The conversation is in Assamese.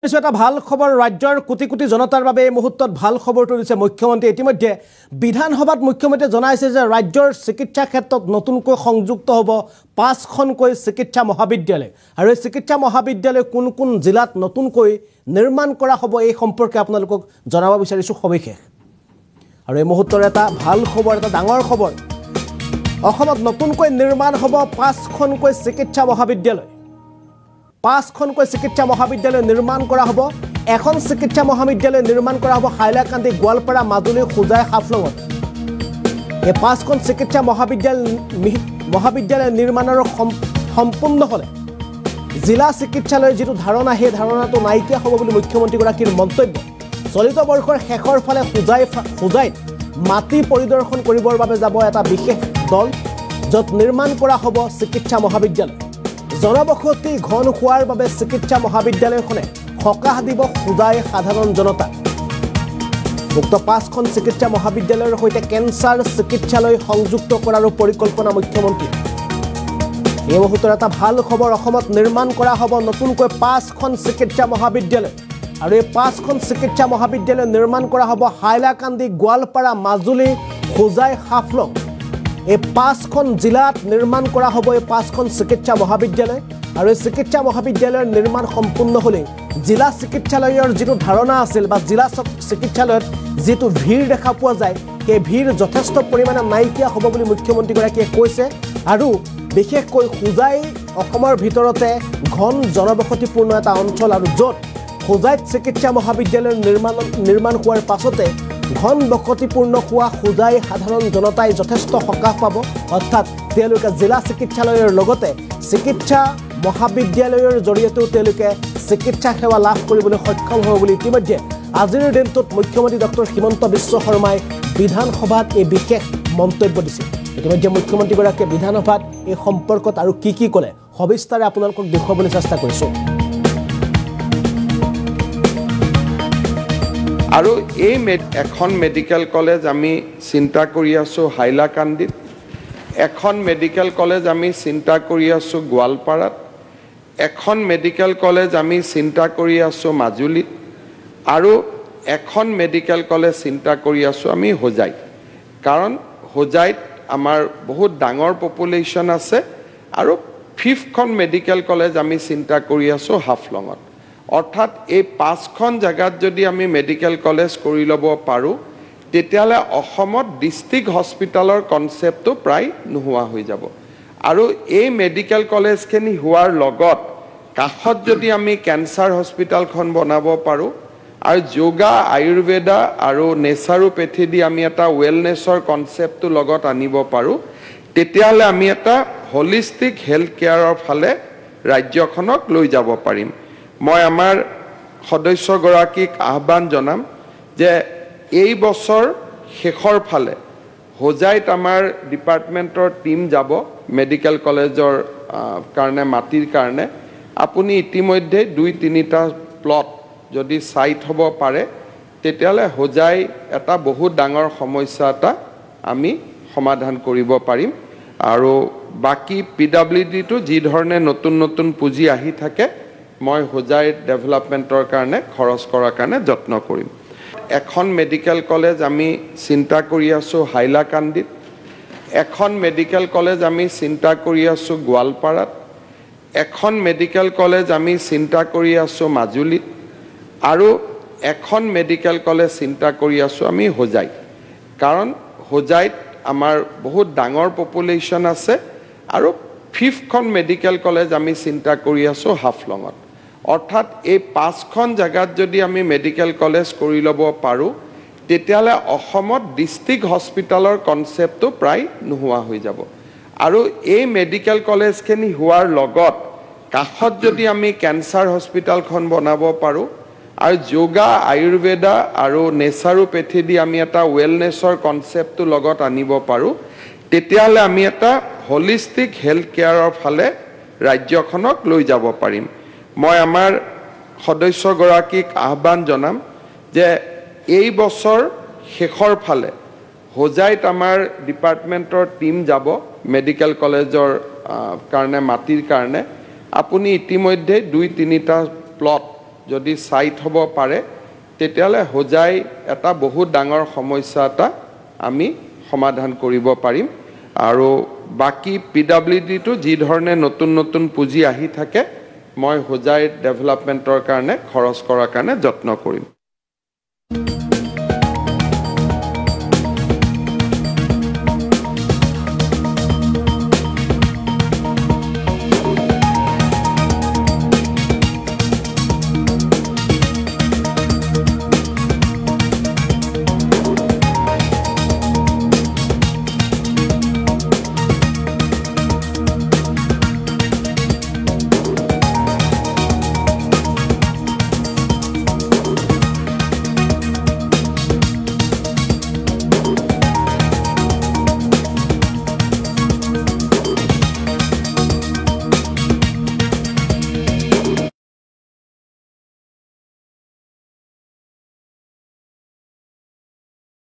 এটা ভাল খবৰ ৰাজ্যৰ কোটি কোটি জনতাৰ বাবে এই মুহূৰ্তত ভাল খবৰটো দিছে মুখ্যমন্ত্ৰী ইতিমধ্যে বিধানসভাত মুখ্যমন্ত্ৰীয়ে জনাইছে যে ৰাজ্যৰ চিকিৎসা ক্ষেত্ৰত নতুনকৈ সংযুক্ত হ'ব ৫খনকৈ চিকিৎসা মহাবিদ্যালয় আৰু এই চিকিৎসা মহাবিদ্যালয় কোন কোন জিলাত নতুনকৈ নিৰ্মাণ কৰা হ'ব এই সম্পৰ্কে আপোনালোকক জনাব বিচাৰিছো সবিশেষ আৰু এই মুহূৰ্তৰ এটা ভাল খবৰ এটা ডাঙৰ খবৰ অসমত নতুনকৈ নিৰ্মাণ হ'ব ৫খনকৈ চিকিৎসা মহাবিদ্যালয় ৫খনকৈ চিকিৎসা মহাবিদ্যালয় নিৰ্মাণ কৰা হ'ব এখন চিকিৎসা মহাবিদ্যালয় নিৰ্মাণ কৰা হ'ব হাইলাকান্দি গোৱালপাৰা মাজুলী খুজাই হাফলঙত এই ৫খন চিকিৎসা মহাবিদ্যালয় নিৰ্মাণৰ সম্পূৰ্ণ হ'লে জিলা চিকিৎসালয়ৰ যিটো ধাৰণা সেই ধাৰণাটো নাইকিয়া হ'ব বুলি মুখ্যমন্ত্ৰীগৰাকীৰ মন্তব্য চলিত বৰ্ষৰ শেষৰ ফালে খুজাইত মাটি পৰিদৰ্শন কৰিবৰ বাবে যাব এটা বিশেষ দল য'ত নিৰ্মাণ কৰা হ'ব চিকিৎসা মহাবিদ্যালয় জনবসতি ঘন হোৱাৰ বাবে চিকিৎসা মহাবিদ্যালয়খনে সকাহ দিব খুজাই সাধাৰণ জনতা উক্ত ৫খন চিকিৎসা মহাবিদ্যালয়ৰ সৈতে কেন্সাৰ চিকিৎসালয় সংযুক্ত কৰাৰ পৰিকল্পনা মুখ্যমন্ত্ৰী এই মুহূৰ্তৰ এটা ভাল খবৰ অসমত নিৰ্মাণ কৰা হ'ব নতুনকৈ ৫খন চিকিৎসা মহাবিদ্যালয় আৰু এই ৫খন চিকিৎসা মহাবিদ্যালয় নিৰ্মাণ কৰা হ'ব হাইলাকান্দি গোৱালপাৰা মাজুলী খুজাই হাফলং এই ৫খন জিলাত নিৰ্মাণ কৰা হ'ব এই ৫খন চিকিৎসা মহাবিদ্যালয় আৰু এই চিকিৎসা মহাবিদ্যালয়ৰ নিৰ্মাণ সম্পূৰ্ণ হ'লে জিলা চিকিৎসালয়ৰ যিটো ধাৰণা আছিল বা জিলা চিকিৎসালয়ত যিটো ভিৰ দেখা পোৱা যায় সেই ভিৰ যথেষ্ট পৰিমাণে নাইকিয়া হ'ব বুলি মুখ্যমন্ত্ৰীগৰাকীয়ে কৈছে আৰু বিশেষকৈ খুজাই অসমৰ ভিতৰতে ঘন জনবসতিপূৰ্ণ এটা অঞ্চল আৰু য'ত খুজাইত চিকিৎসা মহাবিদ্যালয়ৰ নিৰ্মাণ হোৱাৰ পাছতে ঘন বসতিপূৰ্ণ হোৱা খুজাই সাধাৰণ জনতাই যথেষ্ট সকাহ পাব অৰ্থাৎ তেওঁলোকে জিলা চিকিৎসালয়ৰ লগতে চিকিৎসা মহাবিদ্যালয়ৰ জৰিয়তেও তেওঁলোকে চিকিৎসা সেৱা লাভ কৰিবলৈ সক্ষম হ'ব বুলি ইতিমধ্যে আজিৰ দিনটোত মুখ্যমন্ত্ৰী ডক্টৰ হিমন্ত বিশ্ব শৰ্মাই বিধানসভাত এই বিশেষ মন্তব্য দিছে ইতিমধ্যে মুখ্যমন্ত্ৰীগৰাকীয়ে বিধানসভাত এই সম্পৰ্কত আৰু কি ক'লে সবিস্তাৰে আপোনালোকক দেখুৱাবলৈ চেষ্টা কৰিছোঁ আৰু এই এখন মেডিকেল কলেজ আমি চিন্তা কৰি আছোঁ হাইলাকান্দিত এখন মেডিকেল কলেজ আমি চিন্তা কৰি আছোঁ গোৱালপাৰাত এখন মেডিকেল কলেজ আমি চিন্তা কৰি আছোঁ মাজুলীত আৰু এখন মেডিকেল কলেজ চিন্তা কৰি আছোঁ আমি হোজাইত কাৰণ হোজাইত আমাৰ বহুত ডাঙৰ পপুলেশ্যন আছে আৰু 5খন মেডিকেল কলেজ আমি চিন্তা কৰি আছোঁ হাফলঙত অৰ্থাৎ এই ৫খন জায়গাত যদি আমি মেডিকেল কলেজ কৰি ল'ব পাৰোঁ তেতিয়াহ'লে অসমত ডিষ্ট্ৰিক্ট হস্পিটেলৰ কনচেপ্টটো প্ৰায় নোহোৱা হৈ যাব আৰু এই মেডিকেল কলেজখিনি হোৱাৰ লগত কাষত যদি আমি কেন্সাৰ হস্পিটেলখন বনাব পাৰোঁ আৰু যোগা আয়ুৰ্বেদা আৰু নেচাৰোপেথি দি আমি এটা ৱেলনেছৰ কনচেপ্টটো লগত আনিব পাৰোঁ তেতিয়াহ'লে আমি এটা হলিষ্টিক হেল্থ কেয়াৰৰ ফালে ৰাজ্যখনক লৈ যাব পাৰিম মই আমাৰ সদস্যগৰাকীক আহ্বান জনাম যে এই বছৰ শেষৰ ফালে হোজাইত আমাৰ ডিপাৰ্টমেণ্টৰ টিম যাব মেডিকেল কলেজৰ কাৰণে মাটিৰ কাৰণে আপুনি ইতিমধ্যে 2-3টা প্লট যদি চাইট হ'ব পাৰে তেতিয়াহ'লে হোজাই এটা বহুত ডাঙৰ সমস্যা এটা আমি সমাধান কৰিব পাৰিম আৰু বাকী PWDটো যি ধৰণে নতুন পুঁজি আহি থাকে মই হোজাই ডেভেলপমেণ্টৰ কাৰণে খৰচ কৰাৰ কাৰণে যত্ন কৰিম এখন মেডিকেল কলেজ আমি চিন্তা কৰি আছোঁ হাইলাকান্দিত এখন মেডিকেল কলেজ আমি চিন্তা কৰি আছোঁ গোৱালপাৰাত এখন মেডিকেল কলেজ আমি চিন্তা কৰি আছোঁ মাজুলীত আৰু এখন মেডিকেল কলেজ চিন্তা কৰি আছোঁ আমি হোজাইত কাৰণ হোজাইত আমাৰ বহুত ডাঙৰ পপুলেশ্যন আছে আৰু 5খন মেডিকেল কলেজ আমি চিন্তা কৰি আছোঁ হাফলঙত অৰ্থাৎ এই ৫খন জায়গাত যদি আমি মেডিকেল কলেজ কৰি ল'ব পাৰোঁ তেতিয়াহ'লে অসমত ডিষ্ট্ৰিক্ট হস্পিটেলৰ কনচেপ্টটো প্ৰায় নোহোৱা হৈ যাব আৰু এই মেডিকেল কলেজখিনি হোৱাৰ লগত কাষত যদি আমি কেন্সাৰ হস্পিটেলখন বনাব পাৰোঁ আৰু যোগা আয়ুৰ্বেদা আৰু নেচাৰোপেথি দি আমি এটা ৱেলনেছৰ কনচেপ্টটো লগত আনিব পাৰোঁ তেতিয়াহ'লে আমি এটা হলিষ্টিক হেল্থ কেয়াৰৰ ফালে ৰাজ্যখনক লৈ যাব পাৰিম মই আমাৰ সদস্যগৰাকীক আহ্বান জনাম যে এই বছৰ শেষৰ ফালে হোজাইত আমাৰ ডিপাৰ্টমেণ্টৰ টিম যাব মেডিকেল কলেজৰ কাৰণে মাটিৰ কাৰণে আপুনি ইতিমধ্যে 2-3টা প্লট যদি ছাইট হ'ব পাৰে তেতিয়াহ'লে হোজাই এটা বহুত ডাঙৰ সমস্যা এটা আমি সমাধান কৰিব পাৰিম আৰু বাকি পিডব্লিউডিটো যি ধৰণে নতুন নতুন পুঁজি আহি থাকে মই হোজাই ডেভেলপমেণ্টৰ কাৰণে খৰচ কৰাৰ কাৰণে যত্ন কৰিম